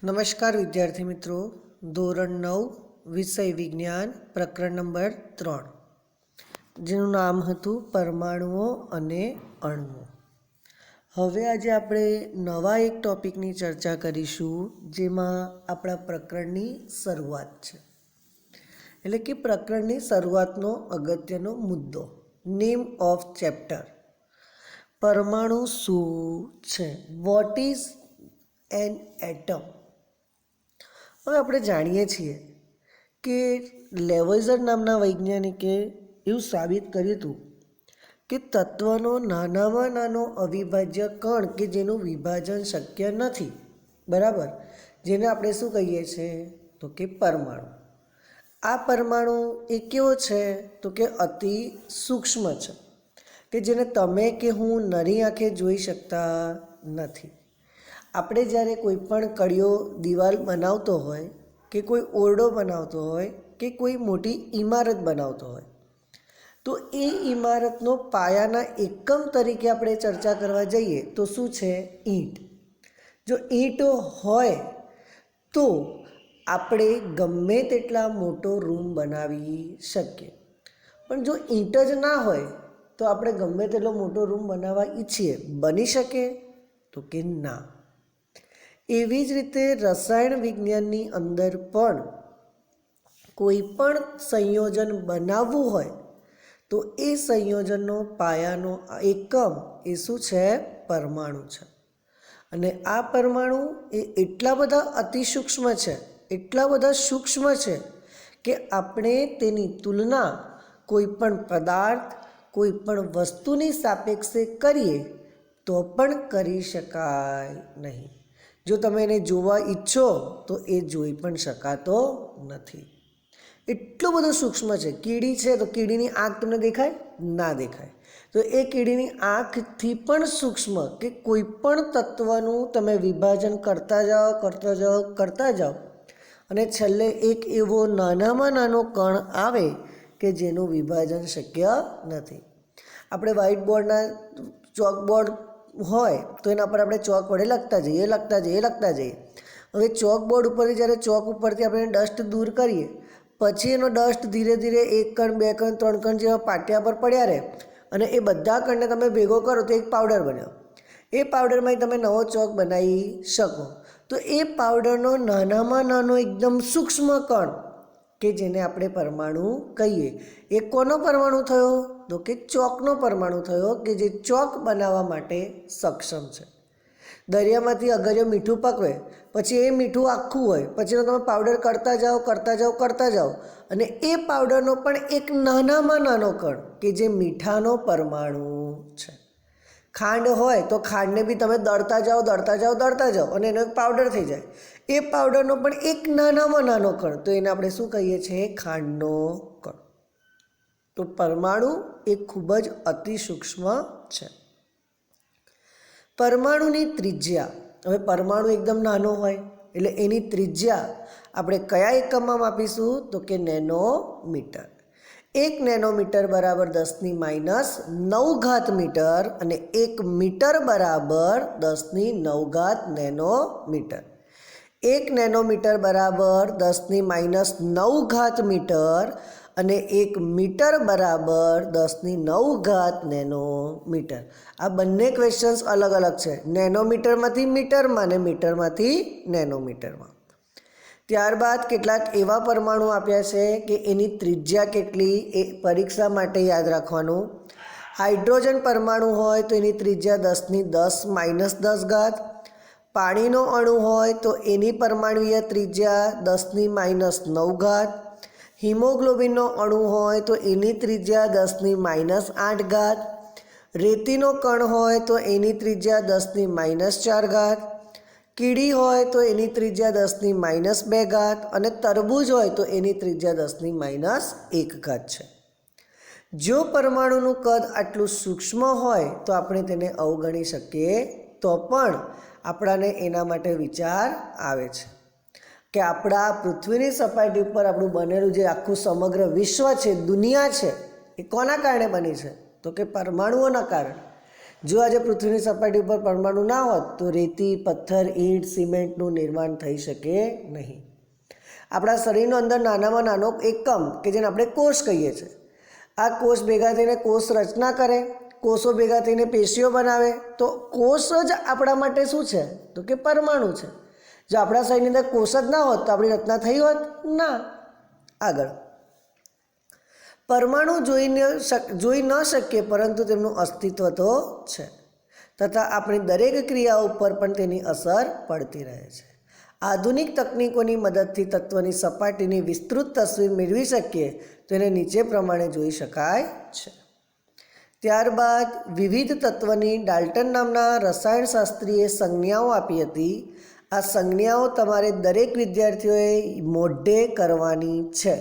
નમસ્કાર વિદ્યાર્થી મિત્રો, ધોરણ 9 વિષય વિજ્ઞાન પ્રકરણ નંબર 3 જેનું નામ હતું પરમાણુઓ અને અણુઓ. હવે આજે આપણે નવા એક ટોપિકની ચર્ચા કરીશું જેમાં આપણા પ્રકરણની શરૂઆત છે. એટલે કે પ્રકરણની શરૂઆતનો અગત્યનો મુદ્દો, નેમ ઓફ ચેપ્ટર. પરમાણુ શું છે? What is an atom? હવે આપણે જાણીએ છીએ કે લેવોઇઝર નામના વૈજ્ઞાનિકે એવું સાબિત કર્યું હતું કે તત્વનો નાનામાં નાનો અવિભાજ્ય કણ કે જેનું વિભાજન શક્ય નથી, બરાબર, જેને આપણે શું કહીએ છીએ તો કે પરમાણુ. આ પરમાણુ એ કેવો છે તો કે અતિ સૂક્ષ્મ છે, કે જેને તમે કે હું નરી આંખે જોઈ શકતા નથી. આપણે જ્યારે કોઈ પણ કડીઓ દિવાલ બનાવતો હોય કે કોઈ ઓરડો બનાવતો હોય કે કોઈ મોટી ઇમારત બનાવતો હોય તો એ ઇમારતનો પાયાના એકમ તરીકે આપણે ચર્ચા કરવા જઈએ તો શું છે? ઈંટ. જો ઈંટો હોય તો આપણે ગમે તેટલા મોટો રૂમ બનાવી શકીએ, પણ જો ઈંટ જ ના હોય તો આપણે ગમે તેટલો મોટો રૂમ બનાવવા ઈચ્છીએ, બની શકે તો કે ના. એવી જ રીતે રસાયણ વિજ્ઞાનની અંદર પણ કોઈ પણ સંયોજન બનાવવું હોય તો એ સંયોજનનો પાયાનો એકમ એ શું છે? પરમાણુ છે. અને આ પરમાણુ એ એટલા બધા અતિસૂક્ષ્મ છે, એટલા બધા સૂક્ષ્મ છે કે આપણે તેની તુલના કોઈ પણ પદાર્થ, કોઈ પણ વસ્તુની સાપેક્ષે કરીએ તો પણ કરી શકાય નહીં. જો તમે એને જોવા ઈચ્છો તો એ જોઈ પણ શકાતો નથી. એટલું બધું સૂક્ષ્મ છે. કીડી છે તો કીડીની આંખ તમને દેખાય? ના દેખાય. તો એ કીડીની આંખથી પણ સૂક્ષ્મ કે કોઈ પણ તત્વનું તમે વિભાજન કરતા જાઓ અને છેલ્લે એક એવો નાનામાં નાનો કણ આવે કે જેનું વિભાજન શક્ય નથી. આપણે વ્હાઇટ બોર્ડના ચોકબોર્ડ હોય તો એના પર આપણે ચોક વડે લખતા જઈએ. હવે ચોકબોર્ડ ઉપરથી જ્યારે ચોક ઉપરથી આપણે ડસ્ટ દૂર કરીએ પછી એનો ડસ્ટ ધીરે ધીરે 1 કણ 2 કણ 3 કણ જેવા પાટિયા પર પડ્યા રહે અને એ બધા કણને તમે ભેગો કરો તો એક પાવડર બન્યો. એ પાવડરમાંથી તમે નવો ચોક બનાવી શકો. તો એ પાવડરનો નાનામાં નાનો એકદમ સૂક્ષ્મ કણ કે જેને આપણે પરમાણુ કહીએ, એ કોનો પરમાણુ થયો તો કે ચોકનો પરમાણુ થયો, કે જે ચોક બનાવવા માટે સક્ષમ છે. દરિયામાંથી અગરિયો મીઠું પકવે પછી એ મીઠું આખું હોય, પછીનો તમે પાવડર કરતા જાઓ અને એ પાવડરનો પણ એક નાનામાં નાનો કણ કે જે મીઠાનો પરમાણુ છે. ખાંડ હોય તો ખાંડને બી તમે દળતા જાઓ અને એનો એક પાવડર થઈ જાય. એ પાવડરનો પણ એક નાનામાં નાનો કણ, તો એને આપણે શું કહીએ છીએ? ખાંડનો કણ. તો પરમાણુ એ ખૂબ જ અતિ સૂક્ષ્મ છે. પરમાણુની ત્રિજ્યા, હવે પરમાણુ એકદમ નાનો હોય એટલે એની ત્રિજ્યા આપણે કયા એકમમાં માપીશું તો કે નેનોમીટર. 1 નેનોમીટર બરાબર 10⁻9 મીટર અને 1 મીટર બરાબર 10⁹ નેનોમીટર. 1 નેનોમીટર બરાબર 10⁻9 મીટર અને 1 મીટર બરાબર 10⁹ નેનોમીટર. આ બંને ક્વેશ્ચન્સ અલગ અલગ છે, નેનોમીટરમાંથી મીટરમાં અને મીટરમાંથી નેનોમીટરમાં. ત્યારબાદ કેટલાક એવા પરમાણુ આપ્યા છે કે એની ત્રિજ્યા કેટલી એ પરીક્ષા માટે યાદ રાખવાનું. હાઇડ્રોજન પરમાણુ હોય તો એની ત્રિજ્યા 10⁻10⁻. પાણીનો અણુ હોય તો એની પરમાણુય ત્રિજ્યા 10⁻9. હિમોગ્લોબિનનો અણુ હોય તો એની ત્રિજ્યા 10⁻8. રેતીનો કણ હોય તો એની ત્રિજ્યા 10⁻4. કીડી હોય તો એની ત્રિજ્યા 10⁻2 અને તરબૂચ હોય તો એની ત્રિજ્યા 10⁻1 છે. જો પરમાણુનું કદ આટલું સૂક્ષ્મ હોય તો આપણે તેને અવગણી શકીએ તો પણ આપણાને એના માટે વિચાર આવે છે કે આપણા પૃથ્વીની સપાટી ઉપર આપણું બનેલું જે આખું સમગ્ર વિશ્વ છે, દુનિયા છે, એ કોના કારણે બની છે તો કે પરમાણુઓના કારણે. જો આજે પૃથ્વીની સપાટી ઉપર પરમાણુ ના હોત તો રેતી, પથ્થર, ઈંટ, સિમેન્ટનું નિર્માણ થઈ શકે નહીં. આપણા શરીરનો અંદર નાનામાં નાનો એકમ કે જેને આપણે કોષ કહીએ છીએ, આ કોષ ભેગા થઈને કોષ રચના કરે, કોષો ભેગા થઈને પેશીઓ બનાવે. તો કોષ જ આપણા માટે શું છે તો કે પરમાણુ છે. જો આપણા શરીરની અંદર કોષ જ ના હોત તો આપણી રચના થઈ હોત ના. આગળ, પરમાણુ જોઈ ન શકીએ પરંતુ તેમનું અસ્તિત્વ તો છે, તથા આપણી દરેક ક્રિયાઓ ઉપર પણ તેની અસર પડતી રહે છે. આધુનિક તકનીકોની મદદથી તત્વની સપાટીની વિસ્તૃત તસવીર મેળવી શકીએ તો એને નીચે પ્રમાણે જોઈ શકાય છે. ત્યારબાદ વિવિધ તત્વની ડાલ્ટન નામના રસાયણશાસ્ત્રીએ સંજ્ઞાઓ આપી હતી. આ સંજ્ઞાઓ તમારે દરેક વિદ્યાર્થીઓએ મોઢે કરવાની છે.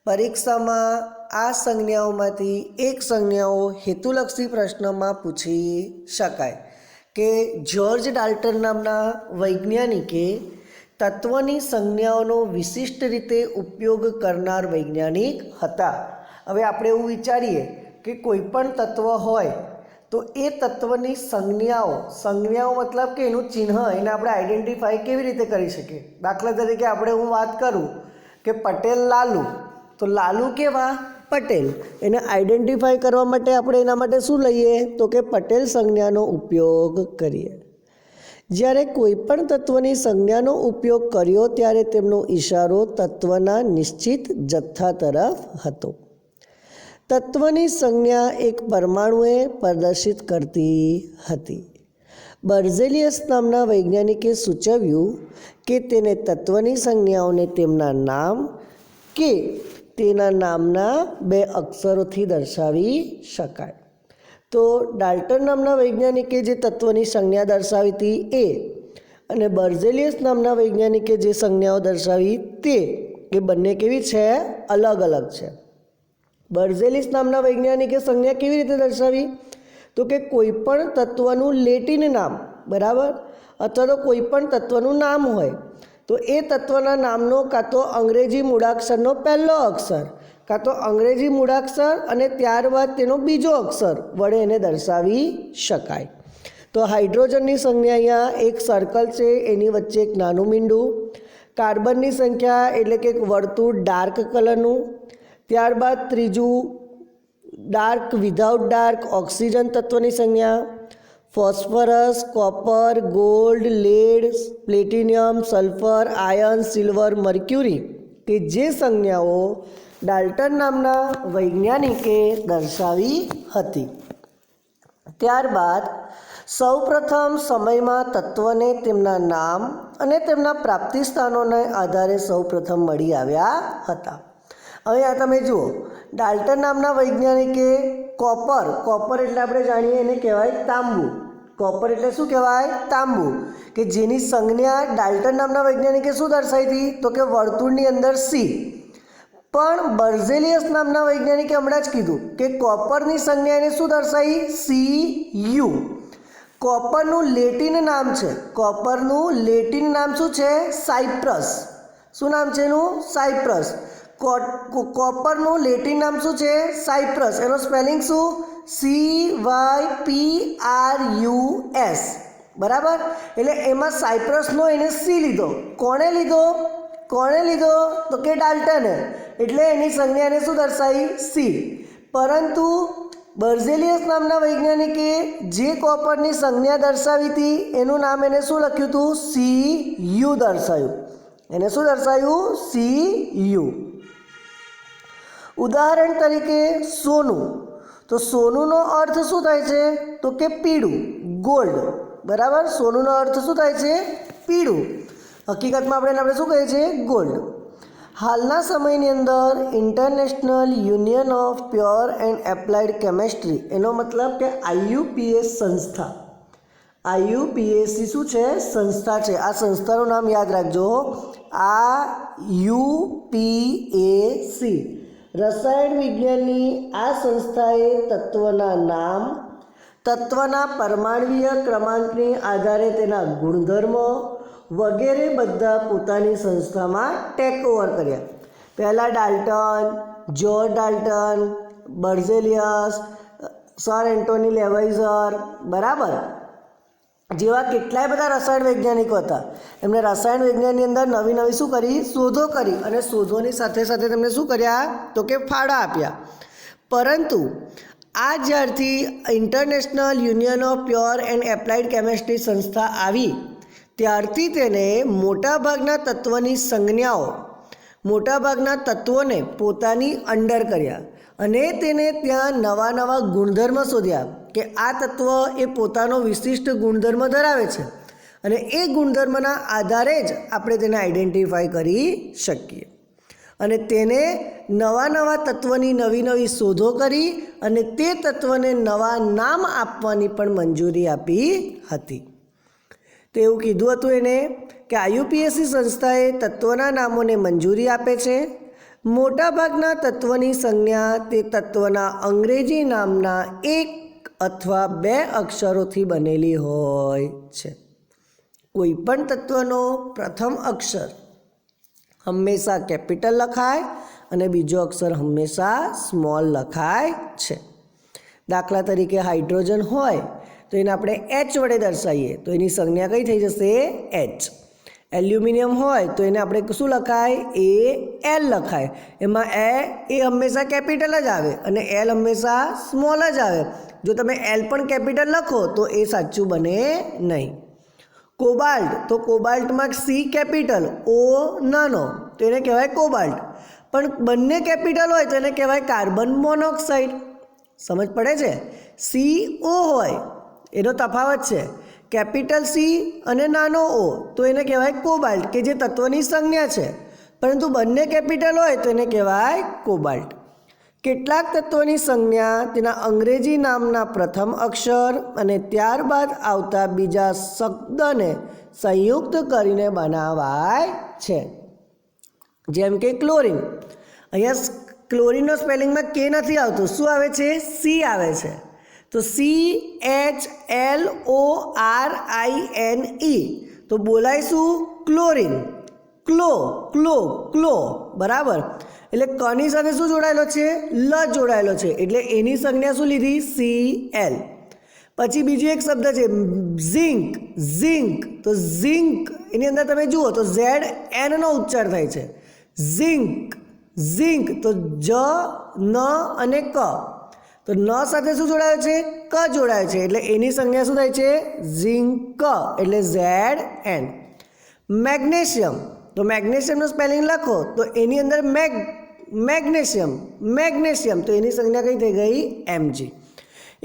પરીક્ષામાં આ સંજ્ઞાઓમાંથી એક સંજ્ઞાઓ હેતુલક્ષી પ્રશ્નમાં પૂછી શકાય કે જ્યોર્જ ડાલ્ટન નામના વૈજ્ઞાનિકે તત્વની સંજ્ઞાઓનો વિશિષ્ટ રીતે ઉપયોગ કરનાર વૈજ્ઞાનિક હતા. હવે આપણે એવું વિચારીએ કે કોઈ પણ તત્વ હોય તો એ તત્વની સંજ્ઞાઓ મતલબ કે એનું ચિહ્ન, એને આપણે આઈડેન્ટિફાઈ કેવી રીતે કરી શકીએ. દાખલા તરીકે હું વાત કરું કે પટેલ લાલુ, તો લાલુ કેવા પટેલ, એને આઈડેન્ટિફાઈ કરવા માટે આપણે એના માટે શું લઈએ તો કે પટેલ સંજ્ઞાનો ઉપયોગ કરીએ. જ્યારે કોઈ પણ તત્વની સંજ્ઞાનો ઉપયોગ કર્યો ત્યારે તેમનો ઇશારો તત્વના નિશ્ચિત જથ્થા તરફ હતો. તત્વની સંજ્ઞા એક પરમાણુએ પ્રદર્શિત કરતી હતી. બર્ઝેલિયસ નામના વૈજ્ઞાનિકે સૂચવ્યું કે તેને તત્વની સંજ્ઞાઓને તેમના નામ કે તેના નામના 2 અક્ષરોથી દર્શાવી શકાય. તો ડાલ્ટન નામના વૈજ્ઞાનિકે જે તત્વની સંજ્ઞા દર્શાવી હતી એ, અને બર્ઝેલિયસ નામના વૈજ્ઞાનિકે જે સંજ્ઞાઓ દર્શાવી તે, એ બંને કેવી છે? અલગ અલગ છે. બર્ઝેલિયસ નામના વૈજ્ઞાનિકે સંજ્ઞા કેવી રીતે દર્શાવી તો કે કોઈ પણ તત્વનું લેટિન નામ, બરાબર, અથવા તો કોઈ પણ તત્વનું નામ હોય તો એ તત્વના નામનો કાં તો અંગ્રેજી મૂળાક્ષરનો પહેલો અક્ષર, કાં તો અંગ્રેજી મૂળાક્ષર અને ત્યારબાદ તેનો બીજો અક્ષર વડે એને દર્શાવી શકાય. તો હાઇડ્રોજનની સંજ્ઞા અહીંયા એક સર્કલ છે, એની વચ્ચે એક નાનું મીંડું. કાર્બનની સંખ્યા એટલે કે એક વર્તુળ ડાર્ક કલરનું. ત્યારબાદ ત્રીજું ડાર્ક વિધાઉટ ડાર્ક ઓક્સિજન તત્વની સંજ્ઞા. Phosphorus, copper, gold, lead, platinum, sulphur, iron, silver, mercury કે જે સંજ્ઞાઓ ડાલ્ટન નામના વૈજ્ઞાનિકે દર્શાવી હતી. ત્યારબાદ સૌપ્રથમ સમયમાં તત્વને તેમના નામ અને તેમના પ્રાપ્તિ સ્થાનોને આધારે સૌપ્રથમ મળી આવ્યા હતા. હવે આ તમે જુઓ, ડાલ્ટન નામના વૈજ્ઞાનિકે કોપર એટલે આપણે જાણીએ એને કહેવાય તાંબુ. કોપર એટલે શું કહેવાય? તાંબુ. કે જેની સંજ્ઞા ડાલ્ટન નામના વૈજ્ઞાનિકે શું દર્શાવી હતી તો કે વર્તુળની અંદર સી. પણ બર્ઝેલિયસ નામના વૈજ્ઞાનિકે હમણાં જ કીધું કે કોપરની સંજ્ઞા એને શું દર્શાવી? CU. કોપરનું લેટિન નામ છે, કોપરનું લેટિન નામ શું છે? સાયપ્રસ. શું નામ છે એનું? સાયપ્રસ. કોપરનું લેટિન નામ શું છે? સાયપ્રસ. એનો સ્પેલિંગ શું? CYPRUS. બરાબર. એટલે એમાં સાયપ્રસનો એને સી લીધો. કોણે લીધો તો કે ડાલ્ટને. એટલે એની સંજ્ઞાને શું દર્શાવી? સી. પરંતુ બર્ઝેલિયસ નામના વૈજ્ઞાનિકે જે કોપરની સંજ્ઞા દર્શાવી હતી એનું નામ એને શું લખ્યું હતું? CU દર્શાવ્યું. એને શું દર્શાવ્યું? CU. ઉદાહરણ તરીકે સોનું. તો સોનુંનો અર્થ શું થાય છે તો કે પીળું, ગોલ્ડ. બરાબર. સોનુંનો અર્થ શું થાય છે? પીળું. હકીકતમાં આપણે શું કહીએ છીએ? ગોલ્ડ. હાલના સમયની અંદર international union of pure and applied chemistry, એનો મતલબ કે IUPAC સંસ્થા. IUPAC શું છે? સંસ્થા છે. આ સંસ્થાનું નામ યાદ રાખજો. IUPAC. રસાયણ વિજ્ઞાનની આ સંસ્થાએ તત્વના નામ, તત્વના પરમાણ્વીય ક્રમાંકને આધારે તેના ગુણધર્મો વગેરે બધા પોતાની સંસ્થામાં ટેક ઓવર કર્યા. પહેલાં Dalton, George Dalton, Berzelius, sir Antoine Lavoisier, બરાબર, જેવા કેટલાય બધા રસાયણ વૈજ્ઞાનિકો હતા. એમણે રસાયણ વિજ્ઞાનની અંદર નવી નવી શું કરી, શોધો કરી, અને શોધોની સાથે સાથે તેમને શું કર્યા તો કે ફાળા આપ્યા. પરંતુ આ જ્યારથી international union of pure and applied chemistry સંસ્થા આવી ત્યારથી તેને મોટાભાગના તત્વની સંજ્ઞાઓ, મોટાભાગના તત્વોને પોતાની અંડર કર્યા અને તેને ત્યાં નવા નવા ગુણધર્મ શોધ્યા કે આ તત્વ એ પોતાનો વિશિષ્ટ ગુણધર્મ ધરાવે છે અને એ ગુણધર્મના આધારે જ આપણે તેને આઈડેન્ટિફાઈ કરી શકીએ. અને તેને નવા નવા તત્વની નવી નવી શોધો કરી અને તે તત્વને નવા નામ આપવાની પણ મંજૂરી આપી હતી. તો એવું કીધું હતું એને કે IUPAC સંસ્થાએ તત્વના નામોને મંજૂરી આપે છે. મોટાભાગના તત્વની સંજ્ઞા તે તત્વના અંગ્રેજી નામના એક અથવા બે અક્ષરોથી બનેલી હોય છે. કોઈ પણ તત્વનો પ્રથમ અક્ષર હંમેશા કેપિટલ લખાય અને બીજો અક્ષર હંમેશા સ્મોલ લખાય છે. દાખલા તરીકે હાઇડ્રોજન હોય તો એને આપણે H વડે દર્શાવીએ તો એની સંજ્ઞા કઈ થઈ જશે, H. એલ્યુમિનિયમ હોય તો એને આપણે શું લખાય, Al લખાય. એમાં એ હંમેશા કેપિટલ જ આવે અને L હંમેશા સ્મોલ જ આવે. જો તમે L પણ કેપિટલ લખો તો એ સાચું બને નહીં. કોબાલ્ટ, તો કોબાલ્ટમાં C કેપિટલ, O નાનો, તો એને કહેવાય કોબાલ્ટ. પણ બંને કેપિટલ હોય તો એને કહેવાય કાર્બન મોનોક્સાઇડ. સમજ પડે છે? CO હોય એનો તફાવત છે, કેપિટલ C અને નાનો O, તો એને કહેવાય કોબાલ્ટ કે જે તત્વની સંજ્ઞા છે. પરંતુ બંને કેપિટલ હોય તો એને કહેવાય કોબાલ્ટ. કેટલાક તત્વોની સંજ્ઞા તેના અંગ્રેજી નામના પ્રથમ અક્ષર અને ત્યારબાદ આવતા બીજા શબ્દને સંયુક્ત કરીને બનાવાય છે. જેમ કે ક્લોરીન, અહીંયા ક્લોરીનનો સ્પેલિંગમાં K નથી આવતું, શું આવે છે, C આવે છે. તો CHLORINE, તો બોલાય શું, ક્લોરીન. ક્લો, ક્લો, ક્લો, બરાબર. એટલે કની સાથે શું જોડાયેલો છે, લ જોડાયેલો છે, એટલે એની સંજ્ઞા શું લીધી, Cl. પછી બીજો એક શબ્દ છે ઝિંક, ઝિંક, તો ઝિંક એની અંદર તમે જુઓ તો ZN નો ઉચ્ચાર થાય છે, ઝિંક, ઝિંક, તો જ, ન અને ક, તો ન સાથે શું જોડાયો છે, ક જોડાયો છે, એટલે એની સંજ્ઞા શું થાય છે, ઝિંક, એટલે ZN. મેગ્નેશિયમ, તો મેગ્નેશિયમનું સ્પેલિંગ લખો તો એની અંદર મેગ્નેશિયમ, મેગ્નેશિયમ, તો એની સંજ્ઞા કઈ થઈ ગઈ, Mg.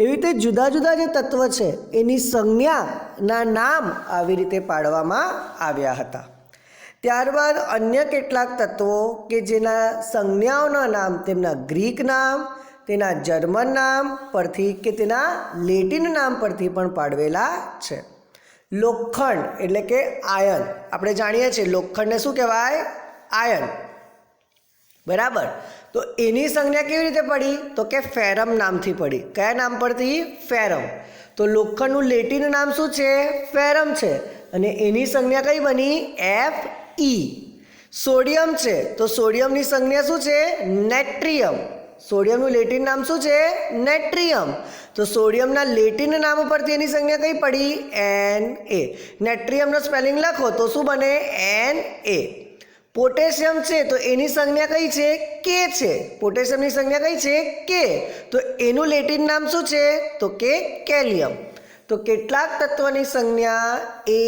એવી રીતે જુદા જુદા જે તત્વ છે એની સંજ્ઞાના નામ આવી રીતે પાડવામાં આવ્યા હતા. ત્યારબાદ અન્ય કેટલાક તત્વો કે જેના સંજ્ઞાઓના નામ તેમના ગ્રીક નામ, તેના જર્મન નામ પરથી કે તેના લેટિન નામ પરથી પણ પાડવેલા છે. લોખંડ એટલે કે આયન, આપણે જાણીએ છીએ લોખંડને શું કહેવાય, આયન, બરાબર. તો એની સંજ્ઞા કેવી રીતે પડી તો કે ફેરમ નામથી પડી. કયા નામ પરથી, ફેરમ. તો લોખંડનું લેટિન નામ શું છે, ફેરમ છે, અને એની સંજ્ઞા કઈ બની, Fe. સોડિયમ છે તો સોડિયમની સંજ્ઞા શું છે, નેટ્રિયમ. સોડિયમનું લેટિન નામ શું છે, નેટ્રિયમ. તો સોડિયમના લેટિન નામ પરથી એની સંજ્ઞા કઈ પડી, Na. નેટ્રિયમનો સ્પેલિંગ લખો તો શું બને, Na. પોટેશિયમ છે તો એની સંજ્ઞા કઈ છે, K છે. પોટેશિયમની સંજ્ઞા કઈ છે, K. તો એનું લેટિન નામ શું છે તો કે કેલિયમ. તો કેટલાક તત્વની સંજ્ઞા એ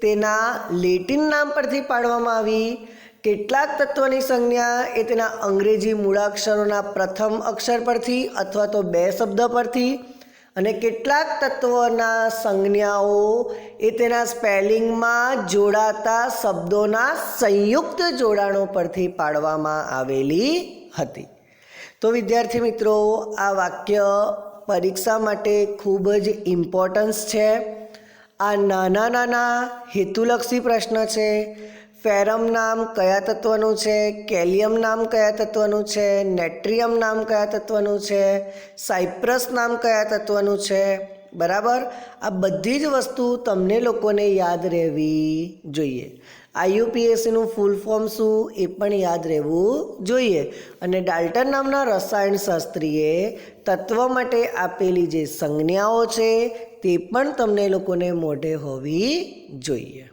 તેના લેટિન નામ પરથી પાડવામાં આવી, કેટલાક તત્વની સંજ્ઞા એ તેના અંગ્રેજી મૂળાક્ષરોના પ્રથમ અક્ષર પરથી અથવા તો બે શબ્દ પરથી, અને કેટલાક તત્વોના સંજ્ઞાઓ એ તેના સ્પેલિંગમાં જોડાતા શબ્દોના સંયુક્ત જોડાણો પરથી પાડવામાં આવેલી હતી. તો વિદ્યાર્થી મિત્રો, આ વાક્ય પરીક્ષા માટે ખૂબ જ ઇમ્પોર્ટન્સ છે. આ નાના નાના હેતુલક્ષી પ્રશ્ન છે. ફેરમ નામ કયા તત્વનું છે, કેલિયમ નામ કયા તત્વનું છે, નેટ્રિયમ નામ કયા તત્વનું છે, સાયપ્રસ નામ કયા તત્વનું છે, બરાબર. આ બધી જ વસ્તુ તમને લોકોને યાદ રહેવી જોઈએ. IUPACનું ફૂલ ફોર્મ શું એ પણ યાદ રહેવું જોઈએ. અને ડાલ્ટન નામના રસાયણશાસ્ત્રીએ તત્વ માટે આપેલી જે સંજ્ઞાઓ છે તે પણ તમને લોકોને મોઢે હોવી જોઈએ.